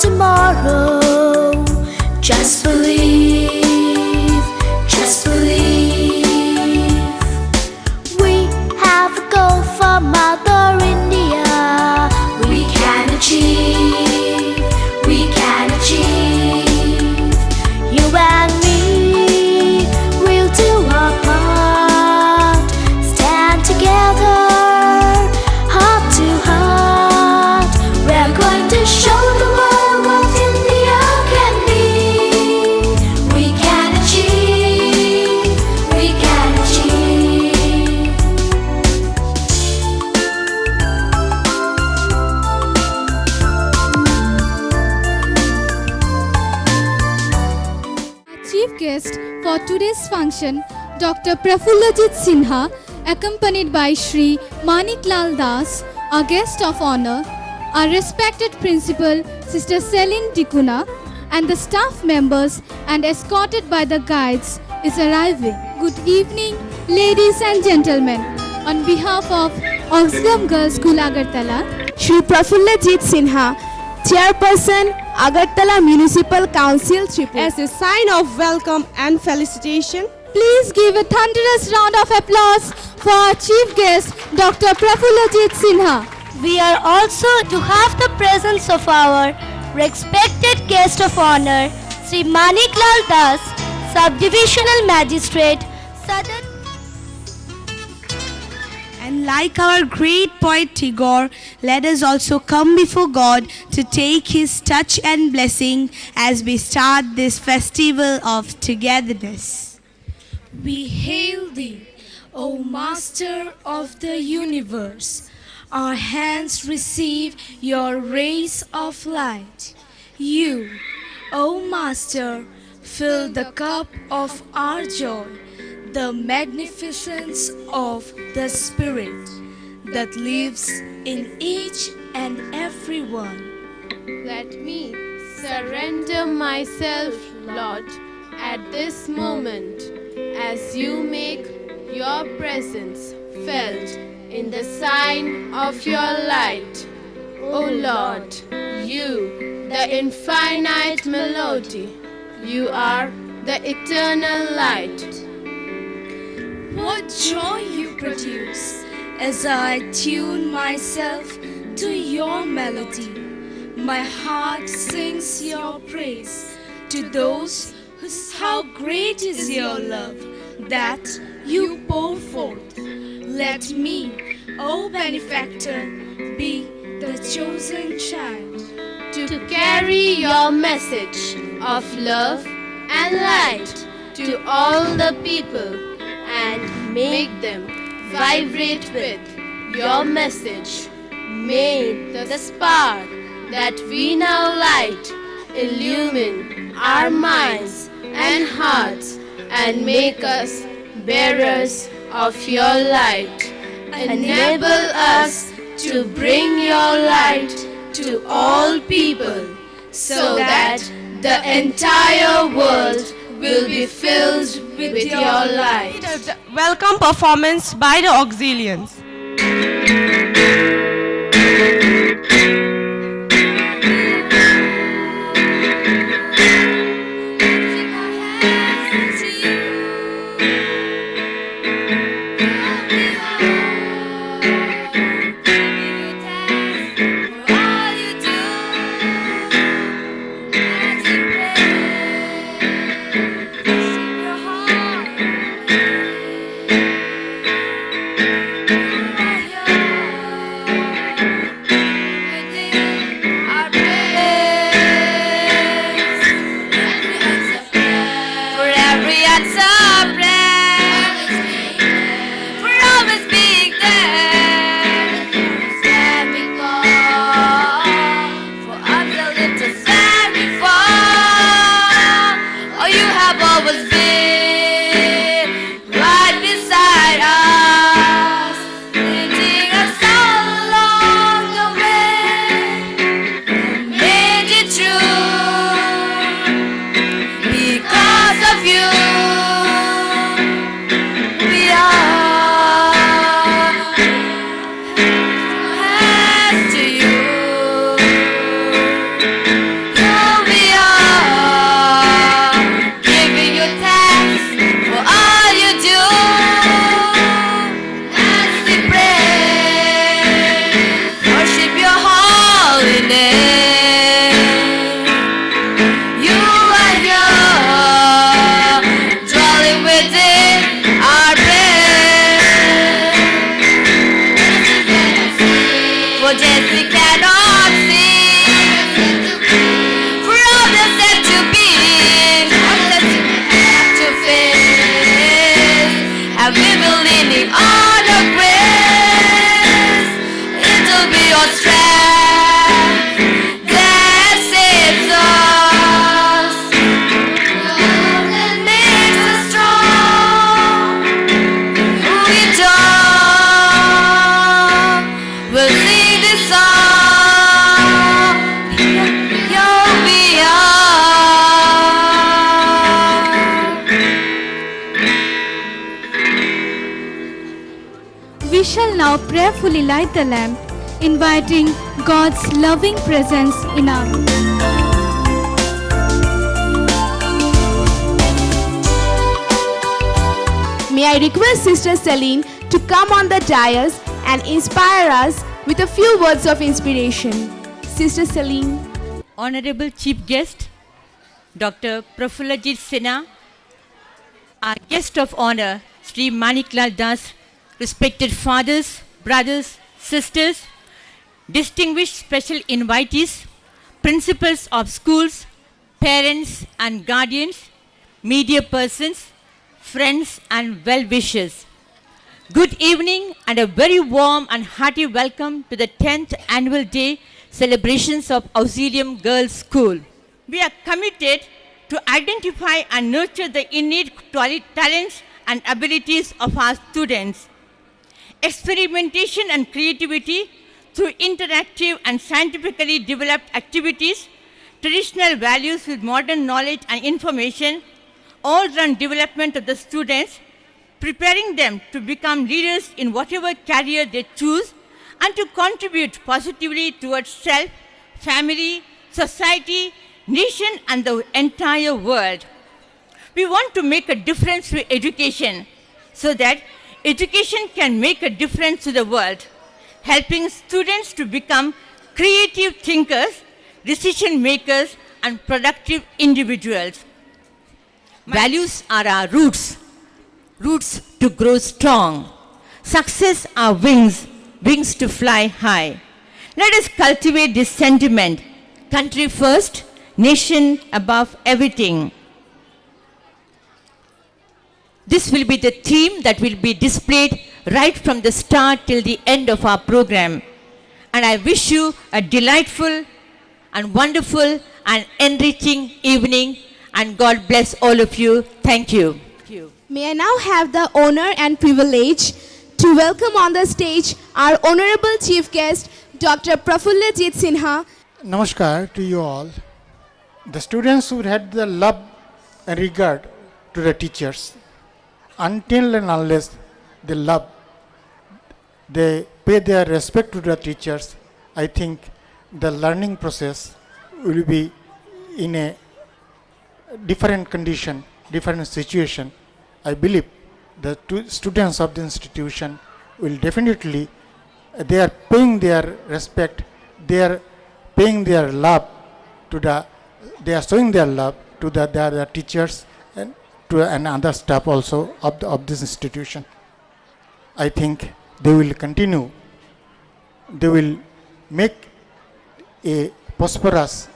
tomorrow. Just believe, just believe. We have a goal for Mother India. We can achieve, we can achieve. You and me, we'll do our part. Stand together, heart to heart. We're going to show the world what India can be. We can achieve, we can achieve. Chief guest for today's function, Dr. Prafullajit Sinha, accompanied by Shri Manik Lal Das, our guest of honor, our respected principal, Sister Celine Tikuna, and the staff members, and escorted by the guides, is arriving. Good evening, ladies and gentlemen. On behalf of Oxgam Girls School Agartala, Shri Prafullajit Sinha, Chairperson, Agartala Municipal Council, Tripura. As a sign of welcome and felicitation, please give a thunderous round of applause for our chief guest, Dr. Prafullajit Sinha. We are also to have the presence of our respected guest of honor, Sri Manik Lal Das, Subdivisional Magistrate, Southern. and like our great poet Tagore, let us also come before God to take His touch and blessing as we start this festival of togetherness. We hail Thee, O Master of the universe. Our hands receive Your rays of light. You, O Master, fill the cup of our joy, the magnificence of the Spirit that lives in each and every one. Let me surrender myself, Lord, at this moment as You make Your presence felt in the sign of Your light. O Lord, You, the infinite melody, You are the eternal light. What joy You produce as I tune myself to Your melody. My heart sings Your praise to those how great is Your love that You pour forth. Let me, O benefactor, be the chosen child To carry Your message of love and light to all the people and make them vibrate with Your message. May the spark that we now light illumine our minds and hearts and make us bearers of Your light. Enable us to bring Your light to all people so that the entire world will be filled with Your light. Welcome performance by the auxilians. we shall now prayerfully light the lamp, inviting God's loving presence in our midst. May I request Sister Celine to come on the dais and inspire us with a few words of inspiration. Sister Celine. Honorable Chief Guest, Dr. Prafullajit Sinha, our guest of honor, Sri Manik Lal Das, respected fathers, brothers, sisters, distinguished special invitees, principals of schools, parents and guardians, media persons, friends and well-wishers. Good evening and a very warm and hearty welcome to the 10th annual day celebrations of Auxilium Girls' School. We are committed to identify and nurture the innate talents and abilities of our students. Experimentation and creativity through interactive and scientifically developed activities, traditional values with modern knowledge and information, all-round development of the students, preparing them to become leaders in whatever career they choose and to contribute positively towards self, family, society, nation and the entire world. We want to make a difference through education so that education can make a difference to the world, helping students to become creative thinkers, decision makers and productive individuals. Values are our roots to grow strong. Success are wings to fly high. Let us cultivate this sentiment. Country first, nation above everything. This will be the theme that will be displayed right from the start till the end of our program. And I wish you a delightful and wonderful and enriching evening. And God bless all of you. Thank you. May I now have the honor and privilege to welcome on the stage our Honorable Chief Guest, Dr. Prafullajit Sinha. Namaskar to you all. The students who had the love and regard to the teachers, until and unless they love, they pay their respect to the teachers, I think the learning process will be in a different condition, different situation. I believe the students of the institution will definitely, they are paying their respect, they are paying their love to the, they are showing their love to the teachers and to and other staff also of this institution. I think they will continue, they will make a prosperous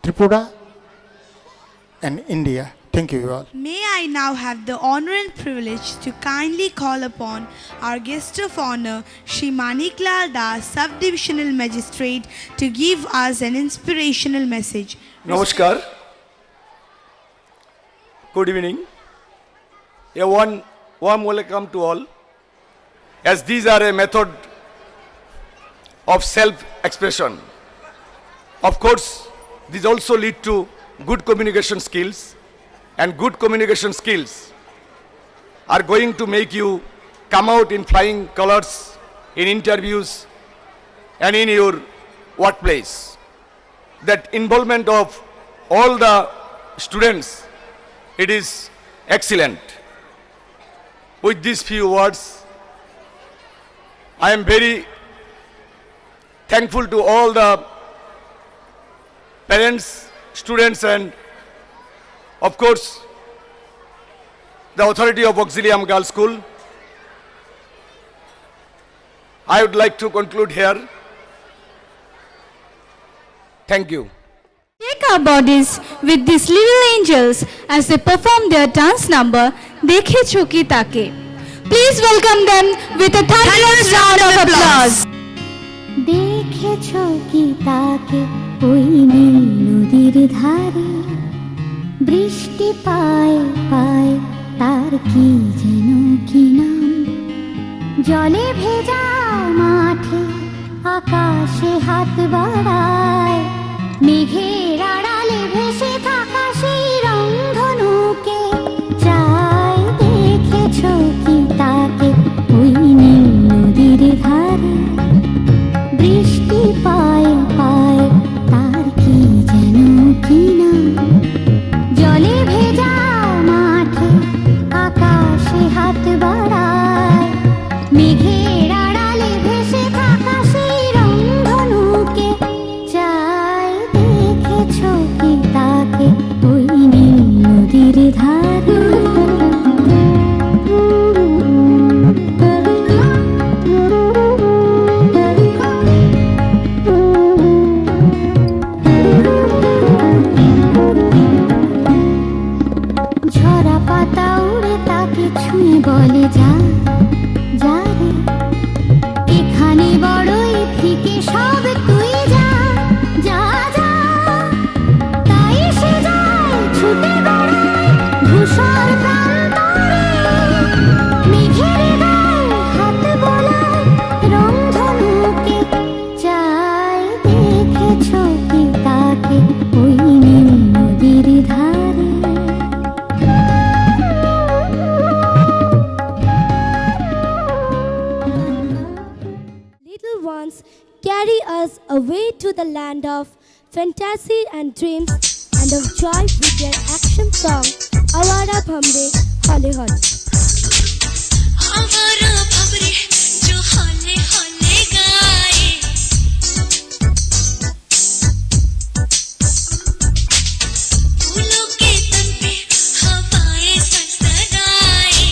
Tripura and India. Thank you all. May I now have the honor and privilege to kindly call upon our guest of honor, Shri Manik Lal Das, Sub-Divisional Magistrate, to give us an inspirational message. Namaskar. Good evening. A warm welcome to all. As these are a method of self-expression. Of course, these also lead to good communication skills, and good communication skills are going to make you come out in flying colors in interviews and in your workplace. That involvement of all the students, it is excellent. With these few words, I am very thankful to all the parents, students and of course the authority of Auxilium Girls' School. I would like to conclude here. Thank you. Take our bodies with these little angels as they perform their dance number, Dekhe Choki Take. Please welcome them with a thunderous round of applause. দেখেছো কি তাকে ওই নীল নদীর ধারে বৃষ্টি পায় পায় তার কি যেন কি নাম জলে ভেজা মাঠে আকাশে হাত বাড়ায় মেঘের আড়ালে ভেসে থাকা সেই রংধনুকে চাই দেখেছো কি তাকে পাতা উড়ে তাকে ছুঁয়ে বলে যা যা রে, এখানে বড়ই ফিকে সব তুই যা যা যা। তাই সে যায় ছুটে বেড়ায় ধূসর প্রান্তরে, মেঘের গায়ে হাত বোলায় রংধনুকে চায়। দেখেছো কি তাকে ওই নীল নদীর ধারে? Little ones carry us away to the land of fantasy and dreams and of joy with their action song, Awara Bhamre Hole Hole. आवारा भंवरे जो हौले हौले गाए, फूलों के तन पे हवाएं सरसराए।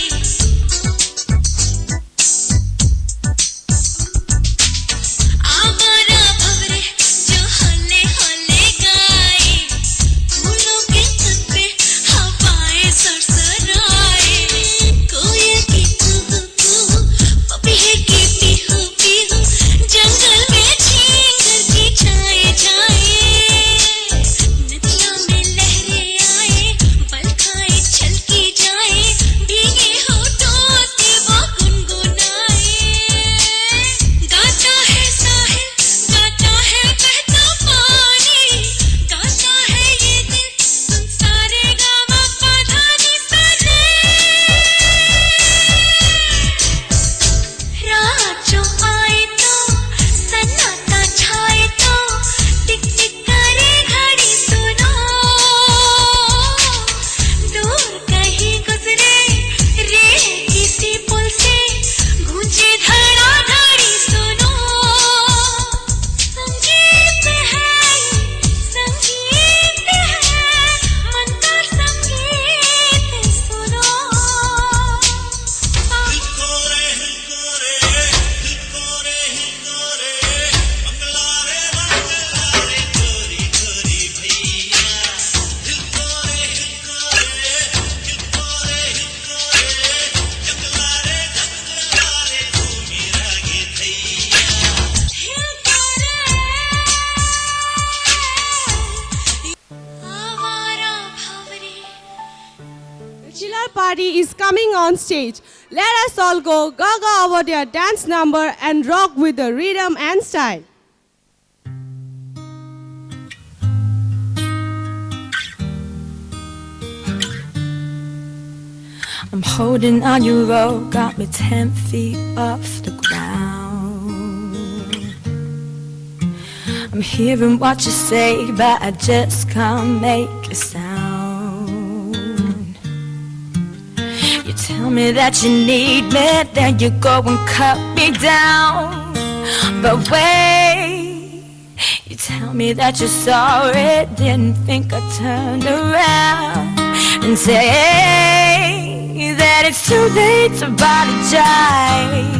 आवारा भंवरे जो हौले हौले गाए, फूलों के तन पे हवाएं सरसराए। कोयल की कुहू कुहू, पपीहे की पीहू पीहू, जंगल में झींगर की छाए छाए। नदियों में लहरें आए, बल खाए छलकी जाए, भीगे होठों से वो गुनगुनाए। गाता है साहिल, गाता है बहता पानी, गाता है ये दिल तुम सारे गावा पाधानी सरे। रात जो आए तो सन्नाटा छाए तो, टिक टिक करे घड़ी सुनो। दूर कहीं गुजरे रे किसी पुल से, गूंजे धड़ा धड़ी सुनो। संगीत है मन का संगीत सुनो। आवारा भंवरे The Chiller party is coming on stage. Let us all go gaga over their dance number and rock with the rhythm and style. I'm holding on your rope, got me 10 feet off the ground. I'm hearing what you say, but I just can't make a sound. You tell me that you need me, then you go and cut me down. But wait, you tell me that you're sorry, didn't think I turned around and say that it's too late to apologize.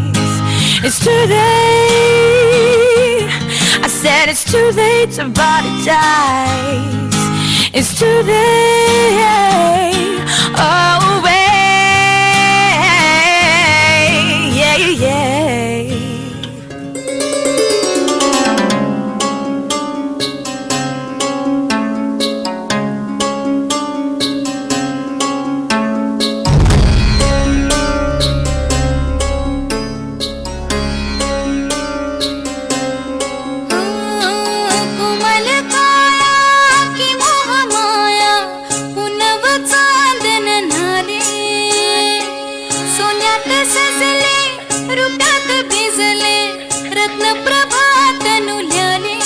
It's too late. I said it's too late to apologize. It's too late. Oh, wait. Yeah, yeah. कोमल काया की मोह माया, पुनव चांदन नारे, सोन्यात सजले रुटात भिजले, रत्न प्रभात नुल्याले,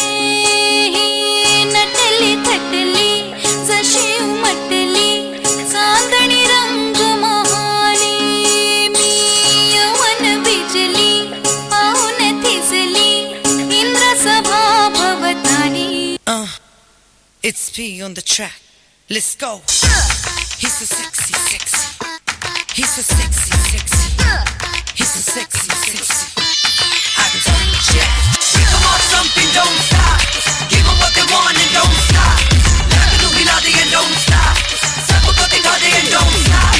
नटली थटली जशी उमटली चांदणी रंग महाली, मी यवन बिजली पाहून थिजली इंद्र सभा भवताली. It's P on the track. Let's go. He's so sexy, sexy. He's so sexy, sexy. He's so sexy, sexy. I told ya. Give them all something, don't stop. Give them what they want and don't stop. Let them know and don't stop. Saco tote and don't stop.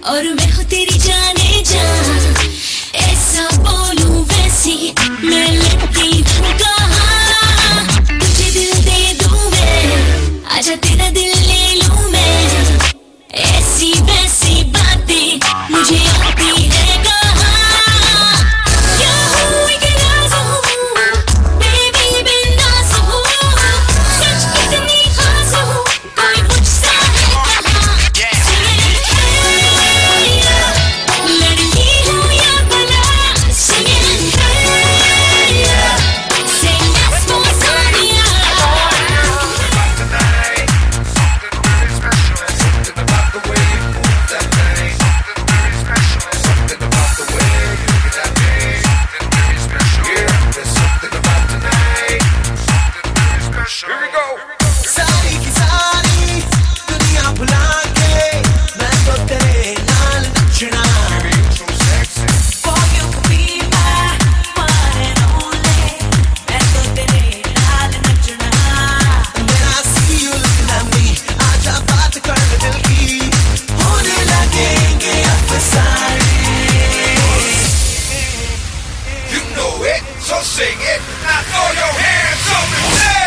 और मैं हूँ तेरी जाने जान, ऐसा बोलूं वैसी मैं लगती हूँ कहाँ, तुझे दिल दे दूं मैं, आजा तेरा दिल ले लूं मैं, ऐसी वैसी बातें मुझे आती है कहाँ, क्या हूँ एक राज हूँ, बेबी बिंदास हूँ, सच कितनी खास हूँ, कोई मुझसा है कहाँ, लड़की हूँ या भला, singing hey, say yes for Sonia. सारी की सारी दुनिया भुला के मैं तो तेरे नाल नचना For you to be my one and only, मैं तो तेरे नाल नचना When I see you looking at me, आजा बात कर दिल की, होने लगेंगे अफसाने You know it, so sing it. Now throw your hands up and say.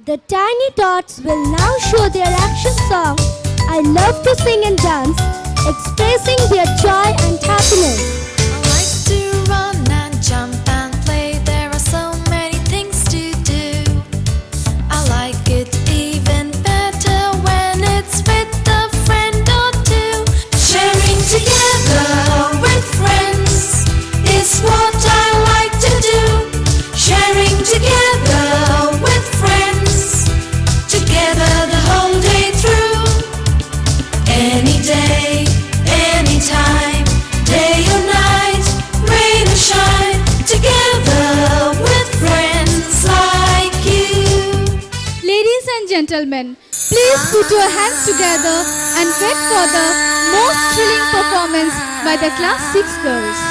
The tiny tots will now show their action song, I Love to Sing and Dance, expressing their joy and happiness. I like to run and jump and play. There are so many things to do. I like it even better when it's with a friend or two. Sharing together with friends is what I like to do. Sharing together with friends, together the whole day through. Any day, anytime, day or night, rain or shine, together with friends like you. Ladies and gentlemen, please put your hands together and wait for the most thrilling performance by the Class 6 girls.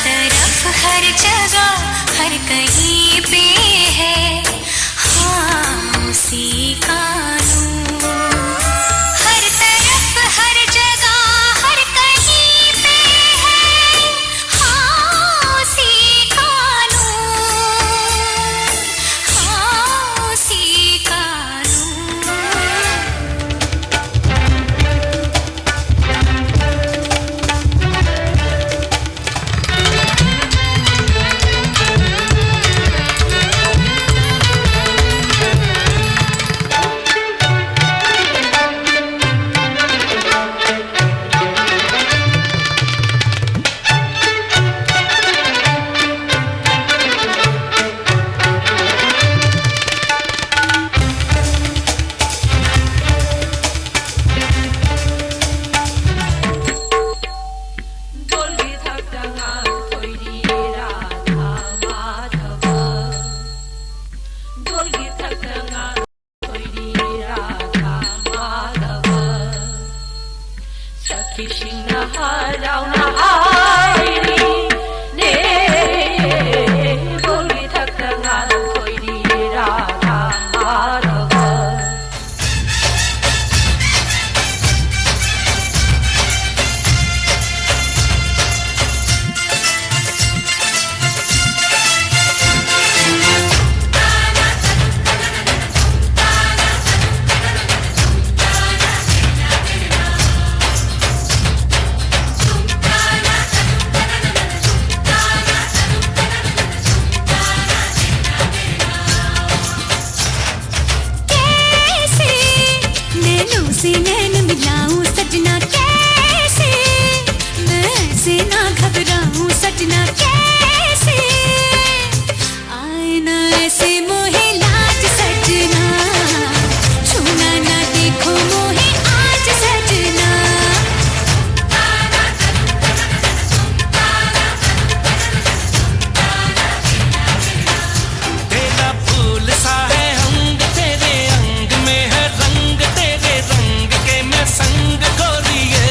तरफ हर जगह हर कहीं पे है हाँ उसी का नूर हर तरफ हर जगह हर कहीं पे है हाँ उसी का नूर हाँ उसी का नूर तुमसे नैन मिलाऊं सजना कैसे, मैं ऐसे ना घबराऊं सजना कैसे, आए ना ऐसे मोहे लाज सजना, छूना ना देखो मोहे आज सजना। तेरा फूल सा है अंग, तेरे अंग में है रंग, तेरे रंग के मैं संग गोरिए,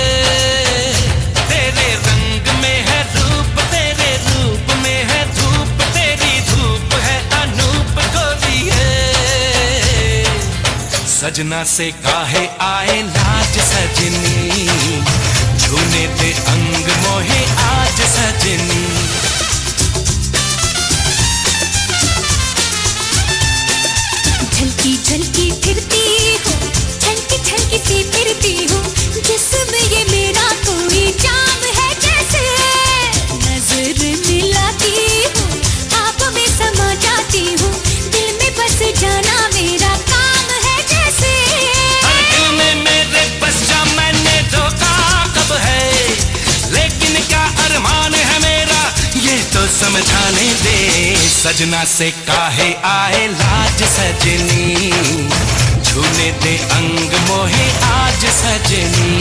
तेरे रंग में है रूप, तेरे रूप में है धूप, तेरी धूप है अनूप गोरिए। सजना से काहे आए लाज सजनी, छूने दे अंग मोहे आज सजनी। झलकी झलकी फिरती हूँ, छलकी छलकी सी फिरती हूँ, जिसमें ये मेरा कोई जाम है जैसे, नजर मिलाती हूँ, आप में समा जाती हूँ, दिल में बस जाना मेरा काम है जैसे। हर दिल में मेरे बस जा, मैंने रोका कब है, लेकिन क्या अरमान है मेरा ये तो समझाने दे। सजना से काहे आए लाज सजनी, छूने दे अंग मोहे आज सजनी।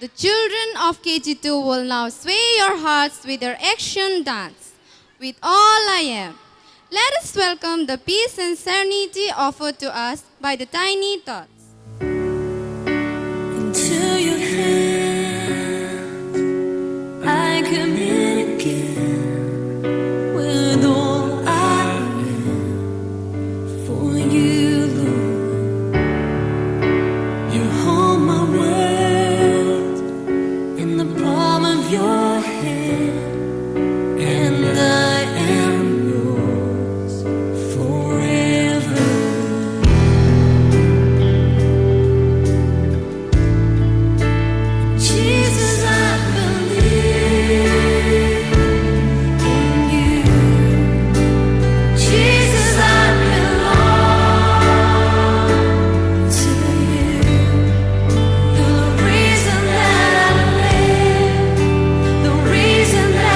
The children of KG2 will now sway your hearts with their action dance. With all I am, let us welcome the peace and serenity offered to us by the tiny tots. Into your hand I commit again, with all I am for you, Lord. You hold my world in the palm of your hand, and I am yours forever. Jesus, I believe in you. Jesus, I belong to you. You're the reason that I live, the reason that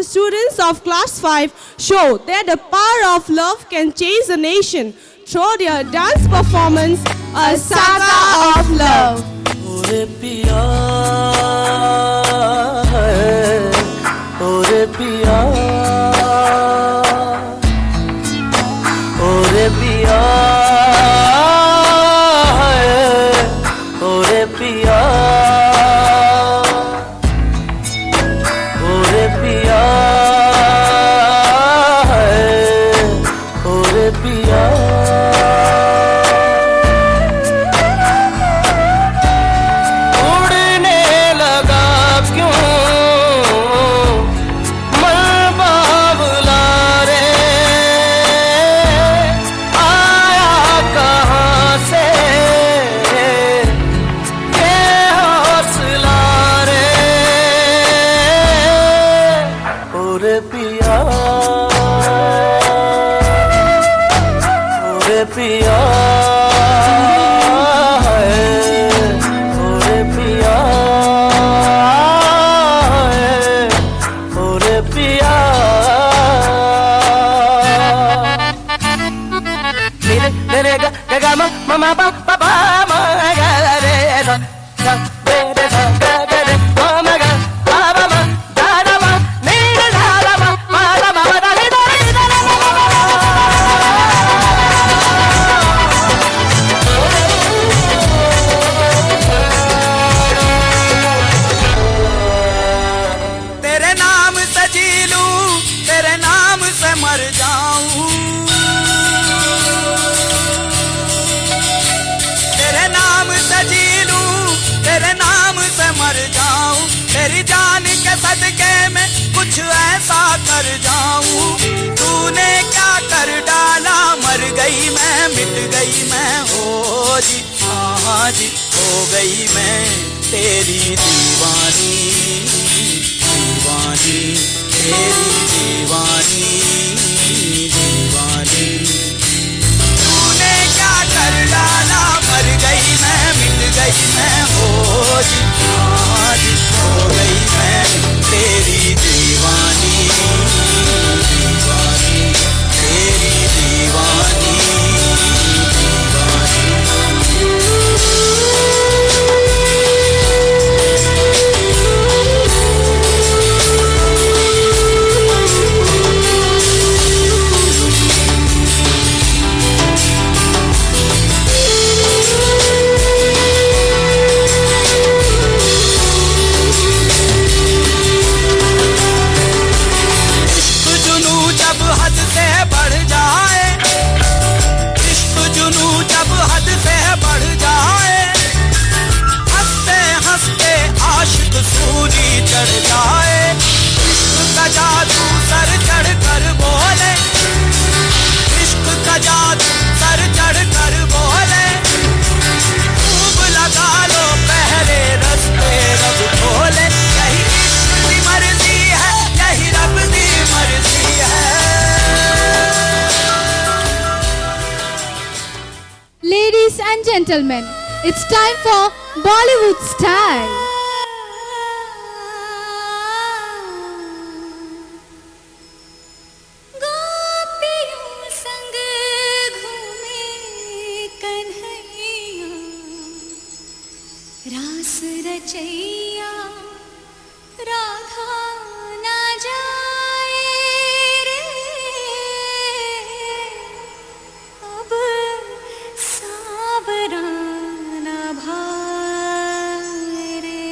students of class 5 show that the power of love can change the nation through their dance performance, A Saga of Love. ओरे पिया है, ओरे पिया, ओरे पिया है, ओरे पिया, ओरे पिया है, ओरे पिया। Mama ba ba ba ma ga re da da re re da ga ga re ma ga ba ba ma da da ma ni da da ma ma da ma da ni da ni da ma तेरे नाम से जी लूं, तेरे नाम से मर जाऊं, तेरे नाम से मर जाऊं, तेरी जान के सदके में कुछ ऐसा कर जाऊं। तूने क्या कर डाला, मर गई मैं, मिट गई मैं, हो जी हाँ जी, हो गई मैं तेरी दीवानी, दीवानी तेरी दीवानी, दीवानी। तूने क्या कर डाला, मर गई मैं, मिट गई मैं, हो जी हाँ जी, हो गई मैं तेरी दीवानी, दीवानी तेरी दीवानी, चढ़ जाए, इश्क का जादू सर चढ़ कर बोले, इश्क का जादू सर चढ़ कर बोले, खूब लगा लो पहले रस्ते रब खोले, यही इश्क की मर्जी है, यही रब की मर्जी है। Ladies and gentlemen, it's time for Bollywood Style. रास रचैया राधा ना जाए रे, अब सावरा ना भाए रे।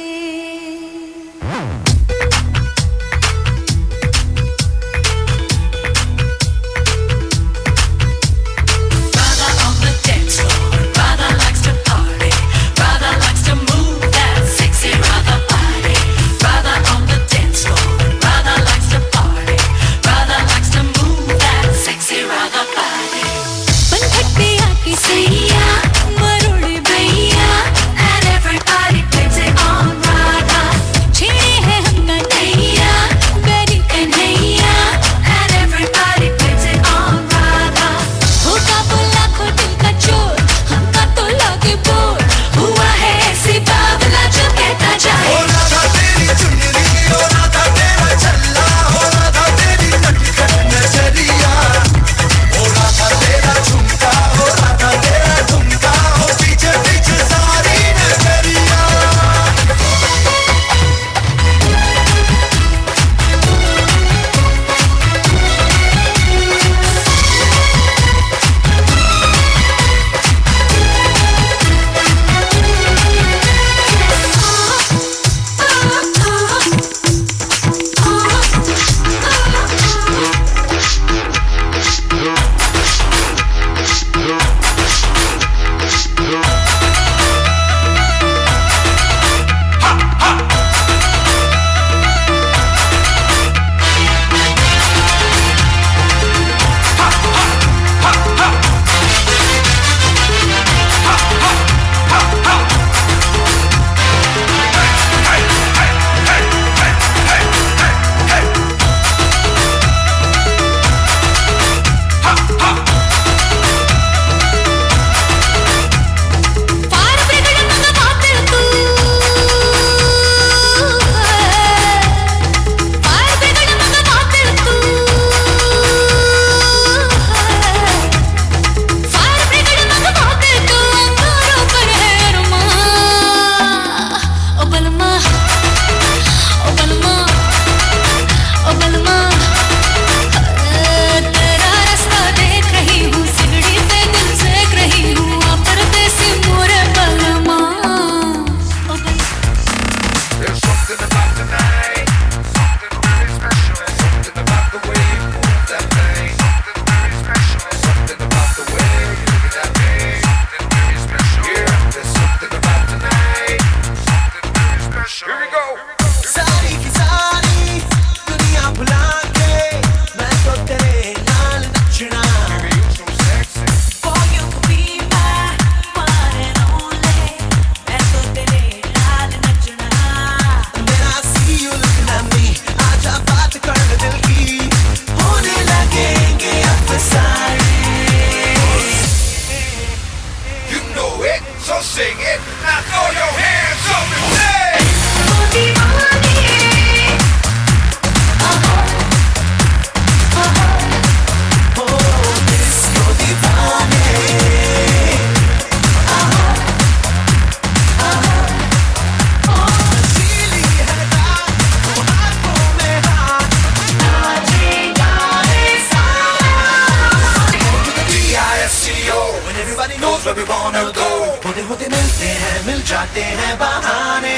बनाते हैं बहाने.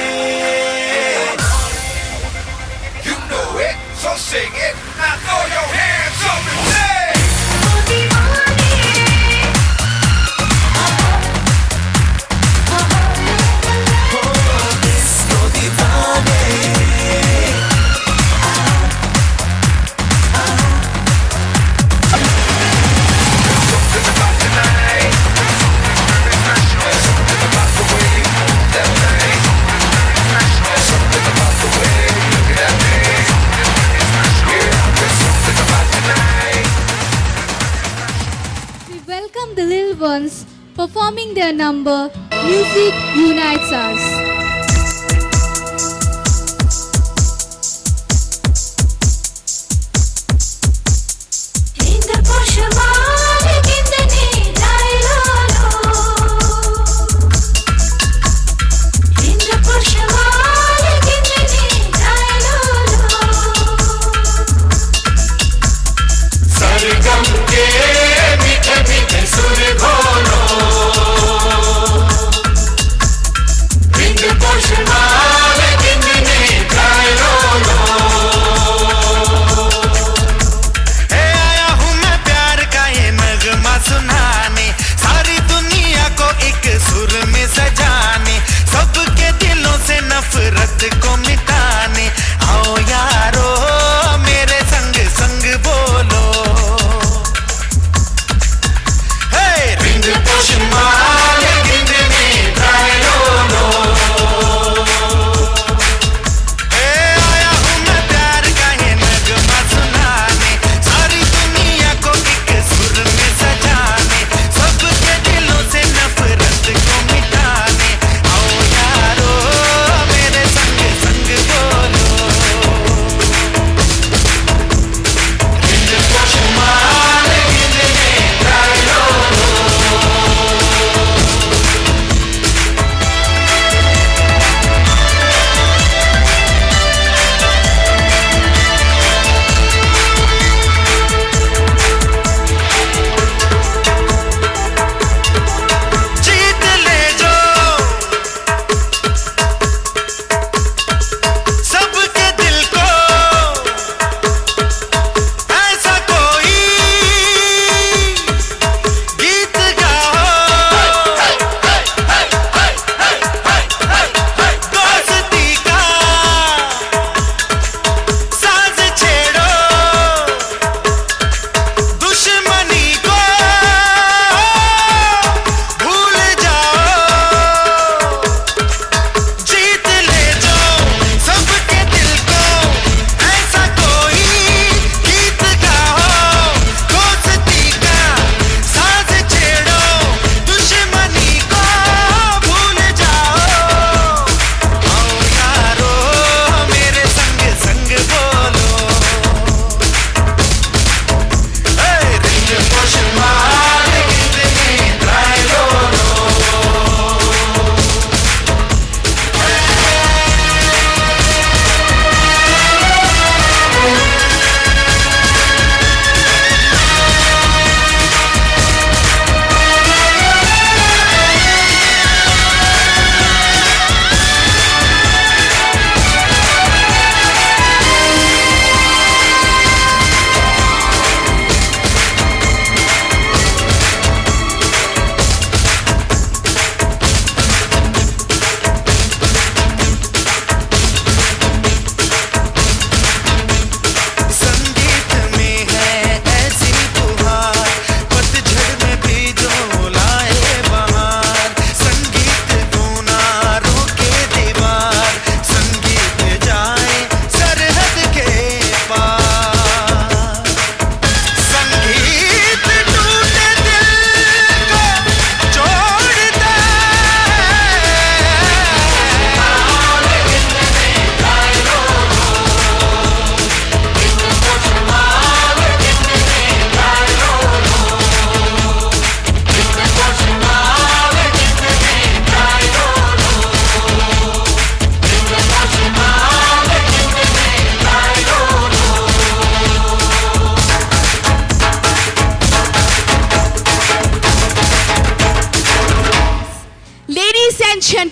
You know it, so sing it. Now throw your hands up and say. We welcome the little ones performing their number, Music Unites Us. सरगम के मीठे मीठे सुर घोलो.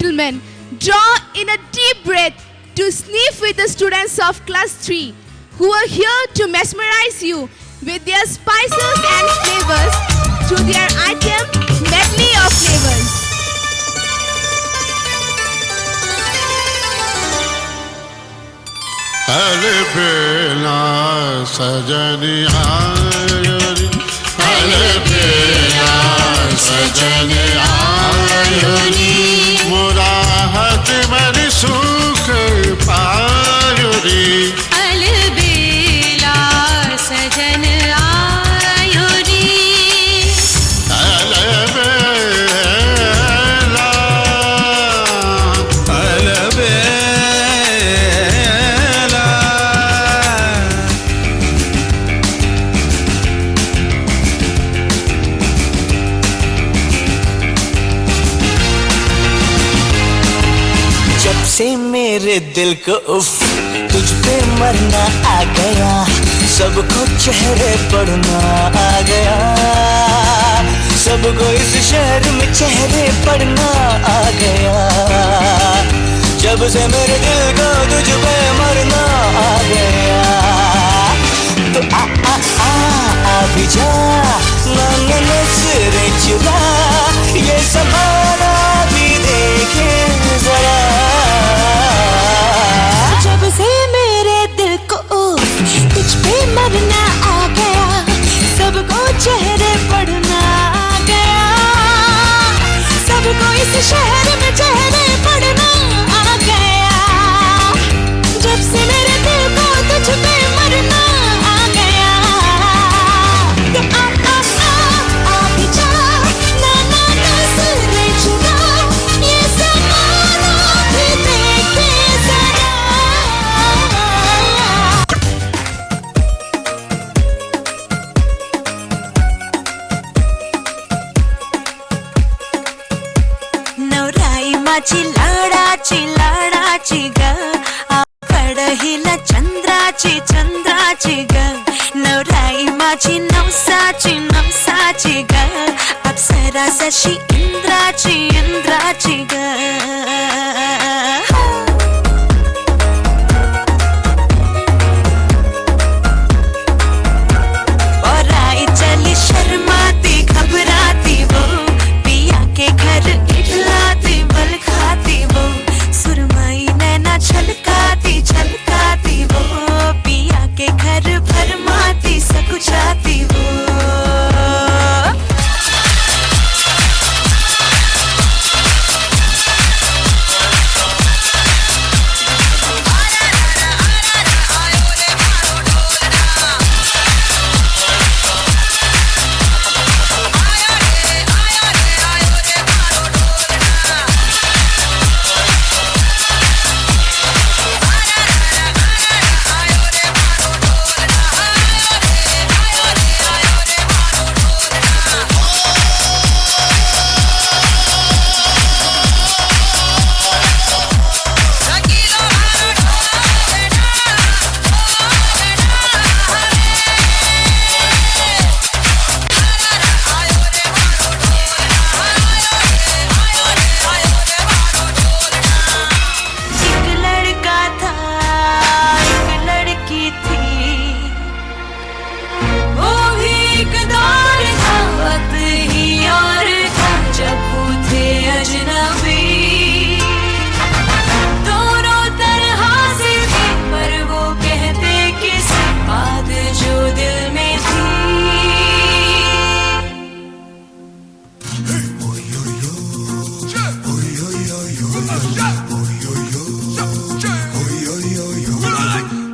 gentlemen, draw in a deep breath to sniff with the students of class 3 who are here to mesmerize you with their spices and flavors through their item medley of flavors. अलबेला सजनी ivory अलबेला सजनी ivory मुराहत मन सुख पायोरी अलबेला सजन ivory अलबेला अलबेला जब से मेरे दिल को उफ तुझ पे मरना आ गया, सबको चेहरे पढ़ना आ गया, सबको इस शहर में चेहरे पढ़ना आ गया। जब से मेरे दिल को तुझ पे मरना आ गया, तो आ भी जा ना नजरें चुरा, ये ज़माना भी देखे जरा। जब से मेरे दिल को तुझ पे मरना आ गया, सबको चेहरे पढ़ना आ गया, सबको इस शहर में चेहरे पढ़ना आ गया। जब से मेरे दिल को तुझ पे मरना आ गया, तो आ भी जा ना नजरें चुरा, ये ज़माना भी देखे जरा। नवराई माझी लाडाची ग, कडहिला चंद्राची ग, नवराई माझी नवसाची ग, अप्सरा जशी इंद्राची ग। और आई चली शर्माती घबराती वो, पिया के घर इटलाती बल खाती वो, सुरमई नैना छलकाती वो, पिया के घर भरमाती सकुचाती वो।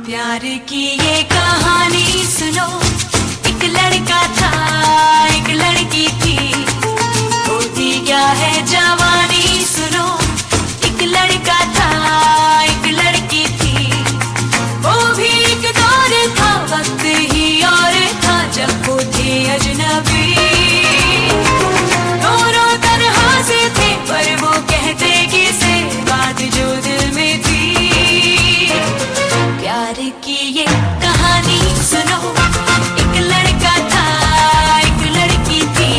प्यार की ये कहानी सुनो, एक लड़का था एक लड़की थी, होती क्या है जवानी सुनो, एक लड़का था एक लड़की थी, वो भी एक दौर था वक्त ही और था जब वो थे अजनबी, दोनों तन्हा से थे पर वो कहते किसे बात जो दिल में थी। प्यार की ये कहानी सुनो, एक लड़का था एक लड़की थी।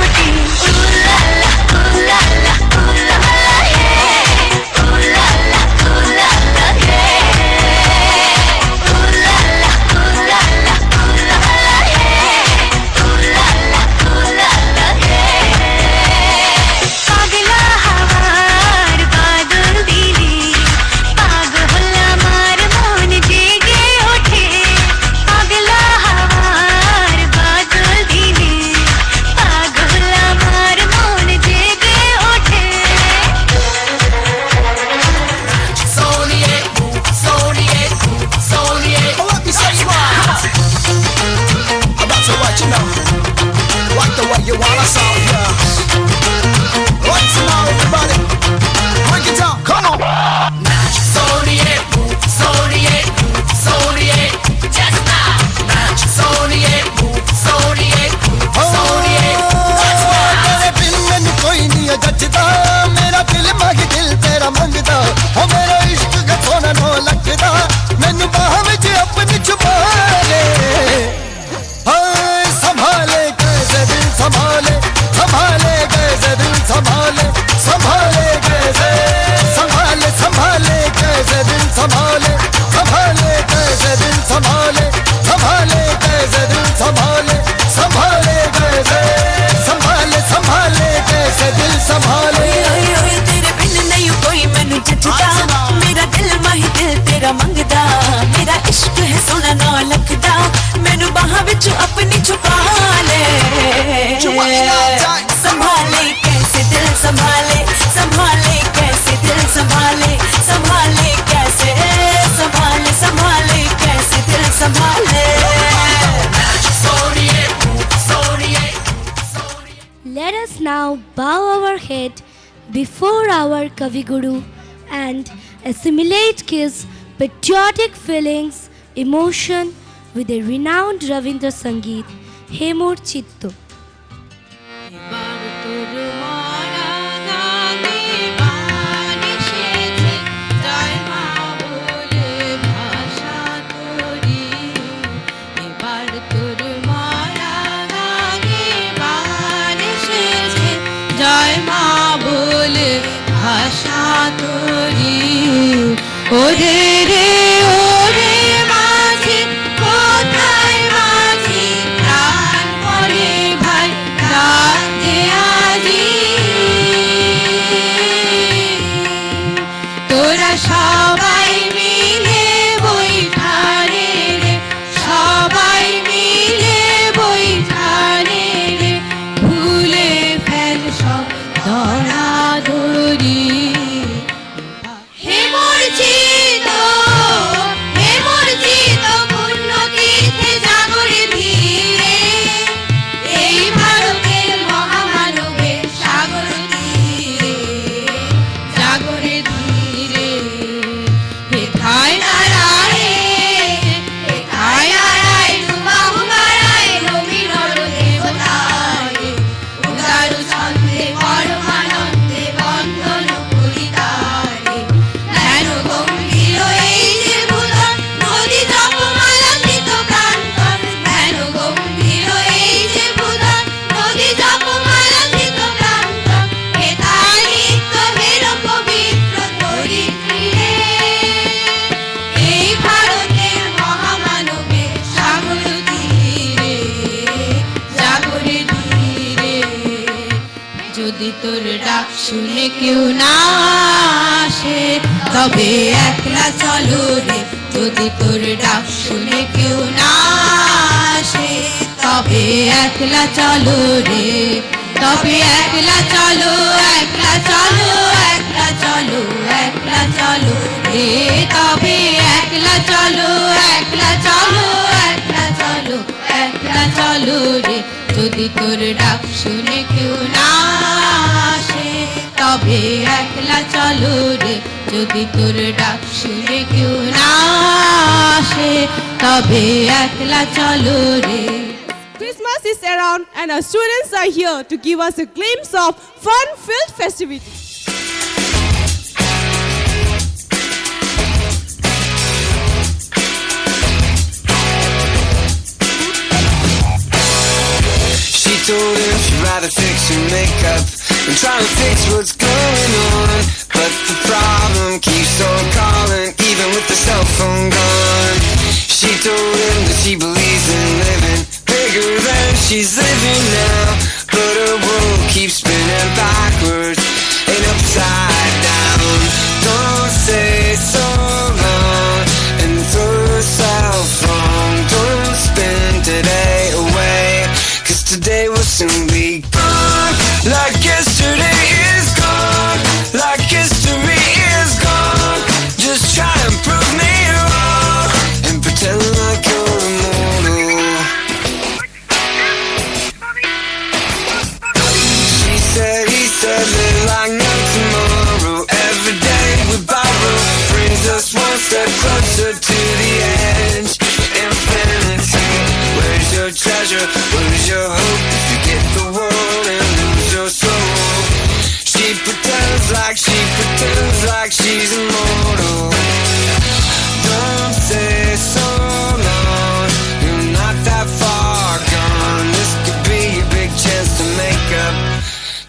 होठे उला ला उला ला उला ला हे उला ला उला ला हे उला ला उला ला उला ला हे उला ला उला ला हे पागला हवार बादल दिले पागल আমার মন জেগে ওঠে পাগলা হাওয়ার বাদল দিলে পাগল আমার মন জেগে ওঠে Let me say right. About to what you know. Like the way you wanna sound, yeah. What's now, everybody? Break it down, come on. just now तेरे बिन मैनू कोई नहीं है जचदा मेरा दिल मंग दिल तेरा मंगदा हो मेरा इश्क गथोना नो लगदा मैनू बाह विच अपनी छुपा ले हाय संभाले कैसे दिल संभाले संभाले कैसे दिल संभाले संभाले कैसे संभाले संभाले कैसे दिल संभाले संभाले कैसे दिल संभाले संभाले कैसे दिल संभाले संभाले कैसे संभाले संभाले कैसे दिल संभाले ओए ओए तेरे बिन नहीं कोई मैनू जचदा मेरा दिल माही दिल तेरा मंगदा मेरा इश्क है सोना ना लगदा मैनू बाहां विच अपनी छुपा ले संभाले कैसे दिल संभाले संभाले कैसे दिल संभाले संभाले कैसे संभाले संभाले कैसे दिल संभाले Let us now bow our head before our Kavi Guru and assimilate his patriotic feelings, emotion with the renowned Ravindra Sangeet, Hemor Chitto. জয় মা বলে ভাষা তোরি ওরে রে ওরে মাঝি কোথায় মাঝি প্রাণ পরে ভাই রাতে আজি তোরা সবাই মিলে বৈঠারে রে সবাই মিলে বৈঠারে রে ভুলে ফেল সব দরাদরি হে মূর্ছিত পূর্ণ তীর্থে জাগরে ধীরে এই ভারতের মহামানবের সাগর তীরে জাগরে ধীরে হেথায় নারায়ণ হেথায় নারায়ণ বাহু বাড়ায় রবি নর দেবতায় উদার ছন্দে পরমানন্দে বন্দন করি তারে ধ্যান গম্ভীর এই যে ভূধর নদী জপমালা ধৃত প্রান্তর ধ্যান গম্ভীর এই যে ভূধর নদী জপমালা ধৃত প্রান্তর হেথায় নিত্য হের পবিত্র ধরিত্রী রে এই ভারতের মহামানবের সাগর তীরে জাগরে ধীরে যদি তোর ডাক শুনে কেউ না আসে তবে একলা চলো রে যদি তোর ডাক শুনে কেউ না আসে তবে একলা চলো রে তবে একলা চলো একলা চলো একলা চলো একলা চলো রে তবে একলা চলো একলা চলো একলা চলো একলা চলো রে যদি তোর ডাক শুনে কেউ না আসে তবে একলা চলো রে যদি তোর ডাক শুনে কেউ না আসে তবে একলা চলো রে Christmas is around and our students are here to give us a glimpse of fun-filled festivities. She told him she'd rather try to fix your makeup and try to fix what's going on. But the problem keeps on calling, even with the cell phone gone. She told him that she believes in living bigger than she's living now. But her world keeps spinning backwards and upside down. Don't say so long and throw yourself wrong. Don't spend today away, 'cause today will soon be gone. Like yesterday is gone, like history is gone. Just try and prove me wrong and pretend like you're immortal. She said, he said, live like no tomorrow. Every day we borrow brings us one step closer to the edge. Infinity, where's your treasure? Where's your hope? If you get the world and lose your soul. She pretends like she's immortal. Don't say so long, you're not that far gone. This could be a big chance to make up.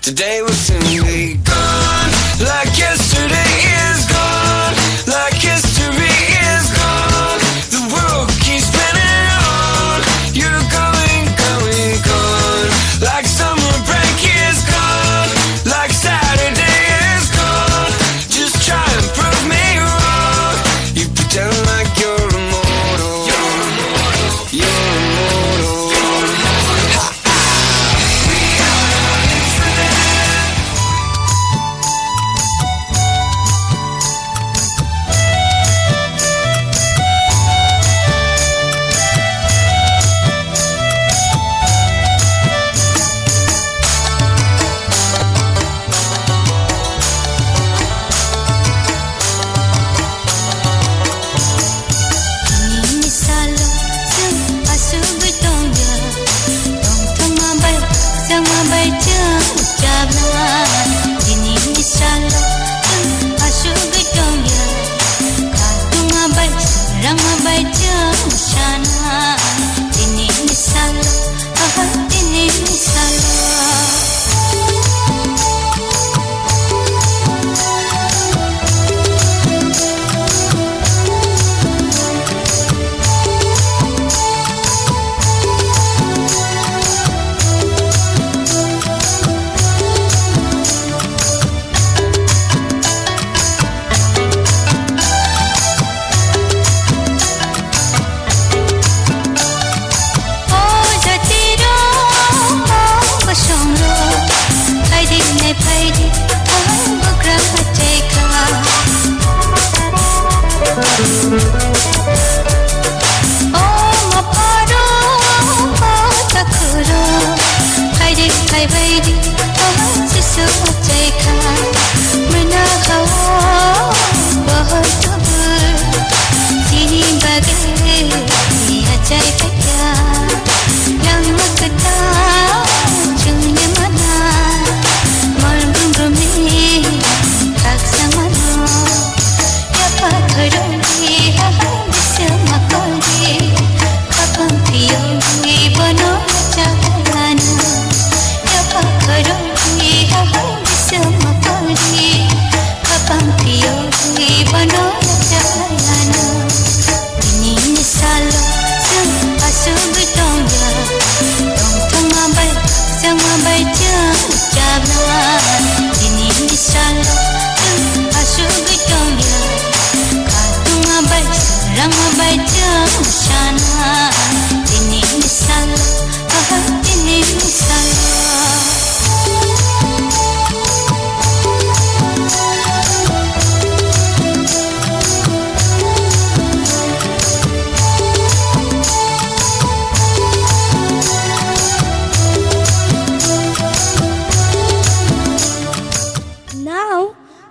Today will soon be gone, like yesterday is gone, like history is gone. The world keeps spinning on, you're going, gone. Like summer break is gone, like Saturday is gone. Just try and prove me wrong. You pretend like you're immortal. You're immortal. You're immortal.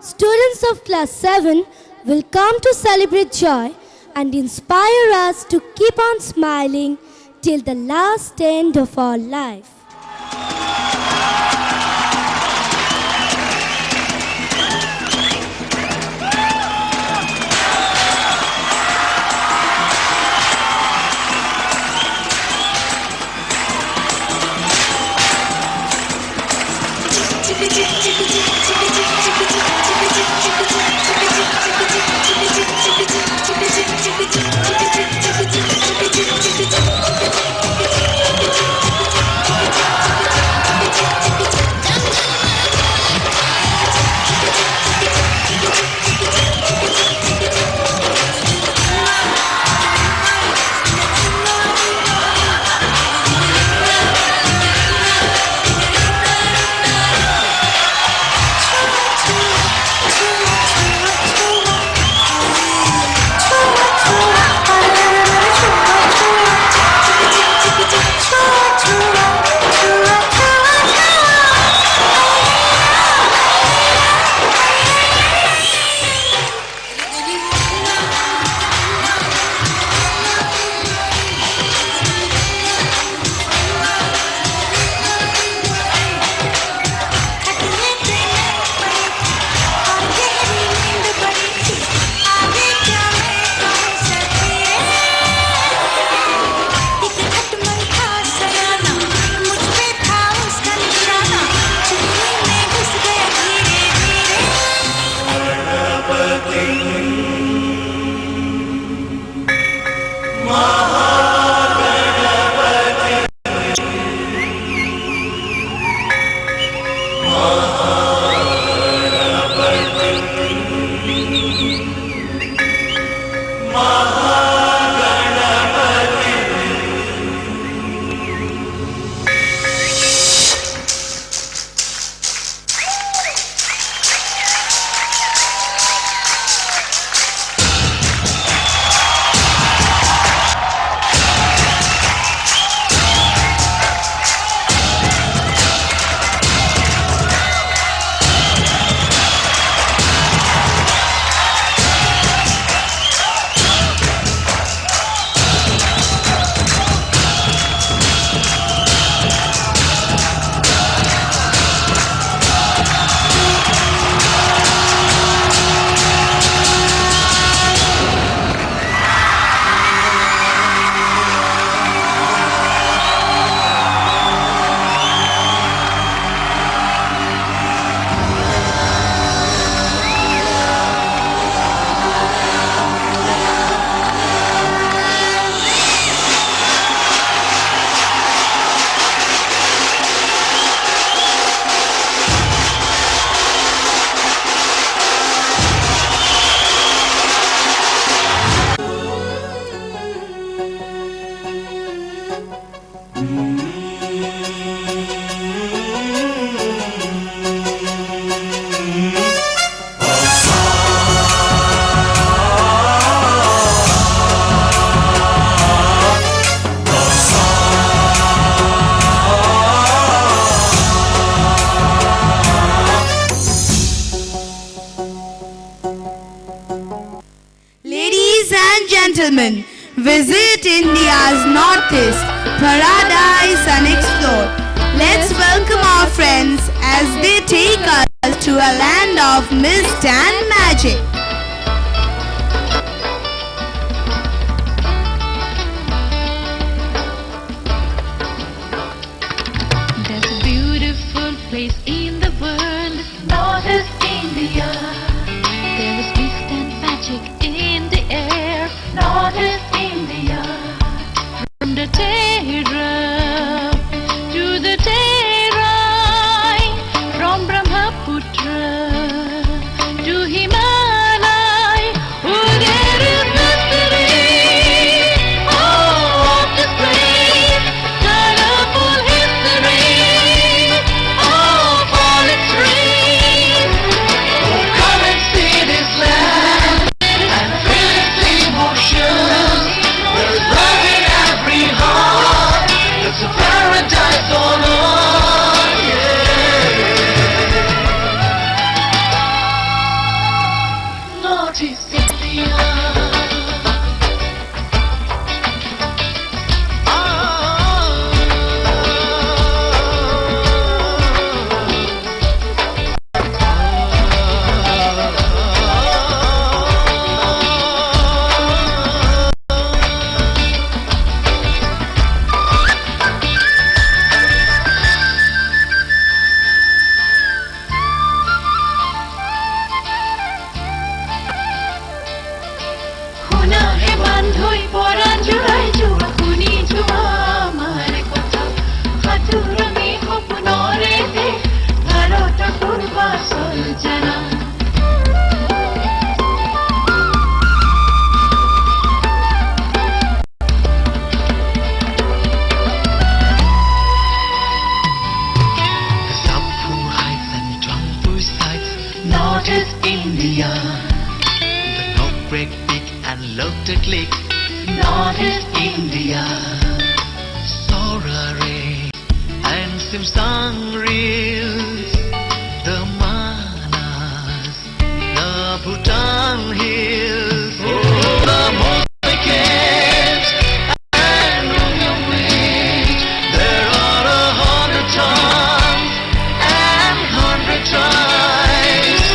Students of class 7 will come to celebrate joy and inspire us to keep on smiling till the last end of our life. gentlemen, visit India's northeast, paradise unexplored. Let's welcome our friends as they take us to a land of mist and magic. There's a beautiful place in the world, Northeast India. There is mist and magic in the air, Northeast India. From the Tehran to the Terai, from Brahmaputra to Himalaya, oh, there is mystery. Oh, of this place, colorful history of all its rays. Come and see this land and feel its emotions. There's love in every heart, Northeast India. The knock break pick and love to click. Northeast India. Sorare and Simsang reels. The Manas, the Bhutan hills, the Mosai caves and Rungyong Beach. There are 100 tongues and 100 tribes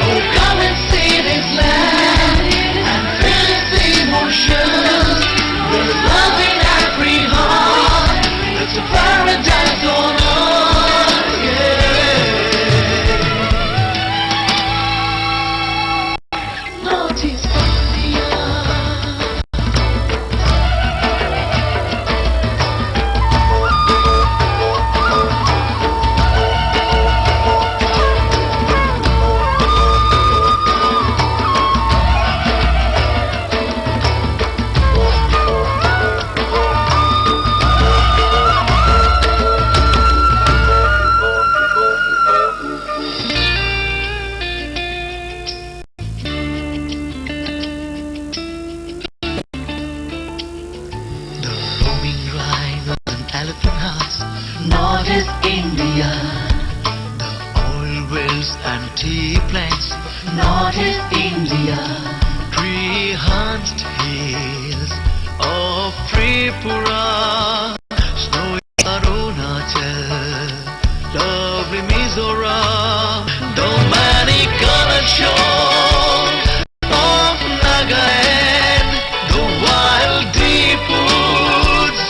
who come and see this land and feel its emotions. There's love in every heart. It's a paradise on earth, yeah. Northeast India. Roaming rhinos and elephant huts, Northeast India. The oil wells and tea plants, Northeast India. Tree-hunched hills of Tripura, snowy Arunachal, lovely Mizoram. The many-colored shore of Nagaland, the wild deep woods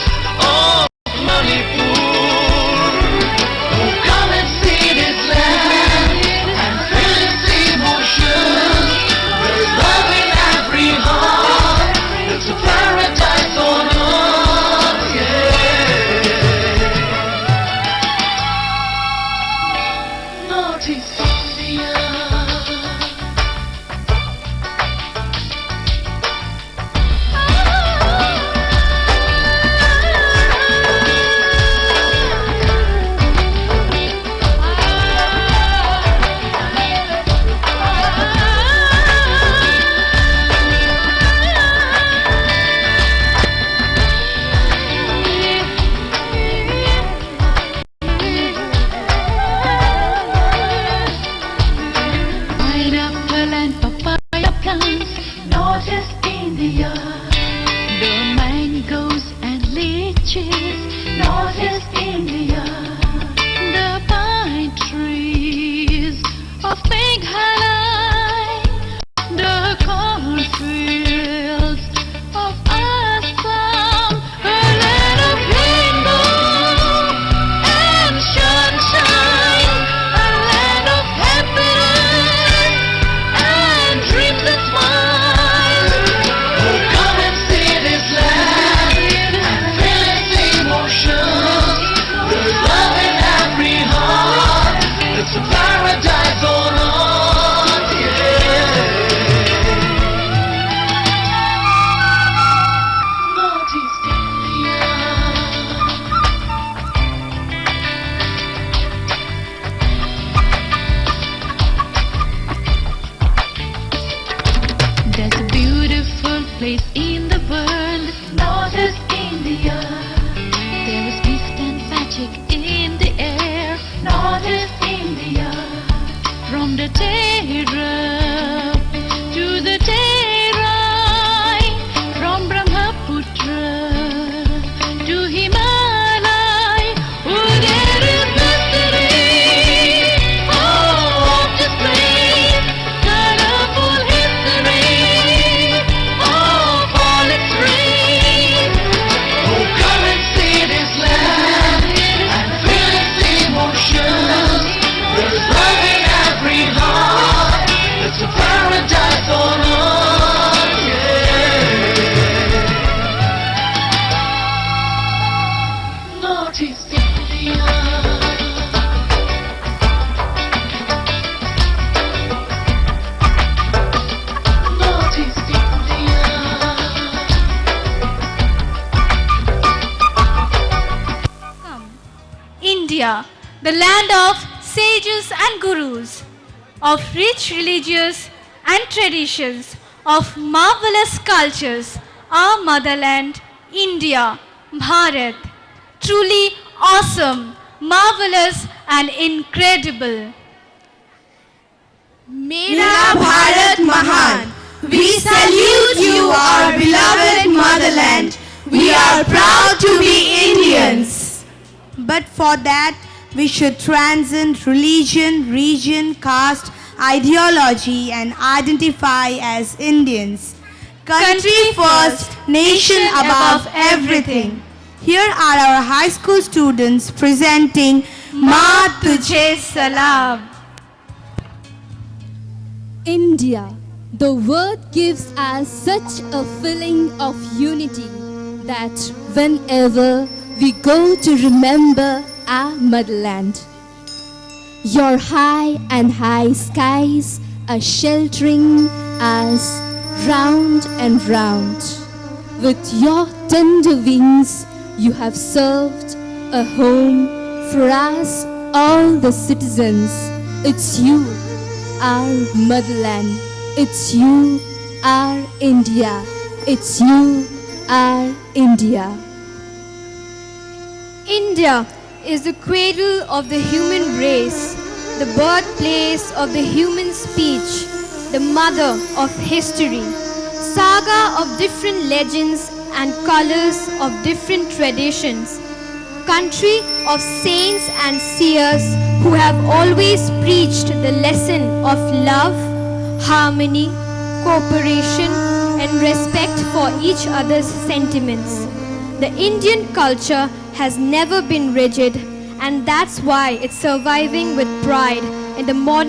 of Manipur. Oh, come and see this land and feel its emotions. There's love in every heart. It's a paradise on earth, yeah. Northeast India. Pineapple and papaya plants, Northeast India. The mangoes and lychees, Northeast India. The pine trees of Meghalaya. The cornfields of Assam. A land of rainbow and sunshine. A land of happiness and dreams that smile. Oh, come and see this land and feel its emotions. There's love in every heart. It's a paradise on earth, yeah. Northeast India. There's a beautiful place in the world, Northeast India. There is peace and magic in the air, Northeast India. From the Terai to the Terai, from Brahmaputra to Himalaya. Oh, there is mystery of this place, colorful history of all its rays. Oh, come and see this land and feel its emotions. There's love in every heart. It's a paradise on earth, yeah. Northeast India. Northeast India. India, the land of sages and gurus. of rich religious and traditions, of marvelous cultures, our motherland, India, Bharat. Truly awesome, marvelous and incredible. Mera Bharat Mahan. We salute you, our beloved motherland. We are proud to be Indians. But for that, we should transcend religion, region, caste, ideology and identify as Indians. Country first, nation above everything. Here are our high school students presenting Ma Tujhe Salam. India. The word gives us such a feeling of unity that whenever we go to remember our motherland, your high and high skies are sheltering us round and round. With your tender wings, you have served a home for us, all the citizens. It's you, our motherland. It's you, our India. It's you, our India. India is the cradle of the human race, the birthplace of the human speech, the mother of history, saga of different legends and colors of different traditions, country of saints and seers who have always preached the lesson of love, harmony, cooperation and respect for each other's sentiments. The Indian culture has never been rigid, and that's why it's surviving with pride in the modern